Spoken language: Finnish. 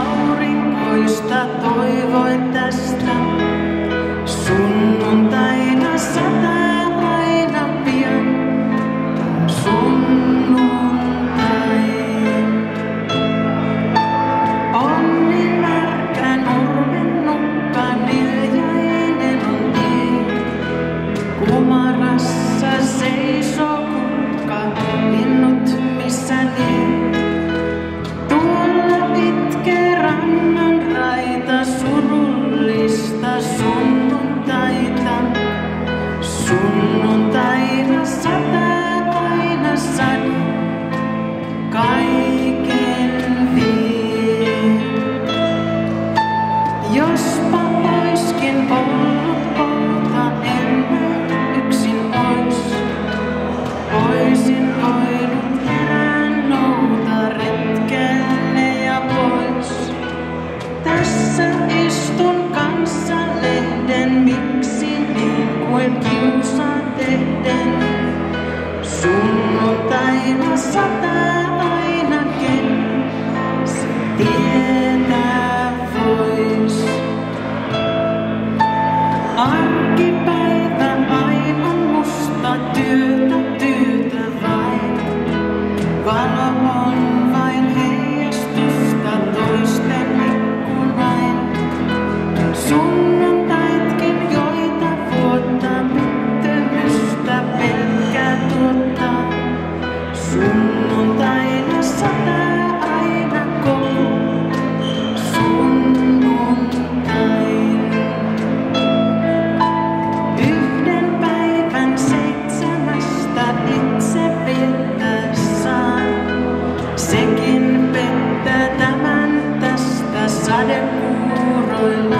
aurinkoista toivoin tästä. Sunnuntaina sataa aina pian. Sunnuntai. Onni märkä nurmen nukka, niljainen on tie. Kumarassa seisoo kukka, linnut missä lie. Tuolla itkee rannan raita, surullista sunnuntaita. Sunnuntaina sataa aina sade, kaiken vie. Jospa oiskin ollut pouta, en mä yksin ois. Oisin voinut herään nouta retkelle ja pois. Tässä istun kanssa lehden, miksi niin kuin kiusaa tehden. Sunnuntaina sataa aina ken se tietää vois. Arkipäivä aina musta, työtä vain. Valo on vain heijastusta toisten ikkunain. Sunnuntaitkin, joita vuotta pettymystä pelkää tuottaa. Sunnuntaina sataa aina koko sunnuntain. Yhden päivän 7 itse viettää saan. Sekin pettää tämän tästä sadekuuroilla.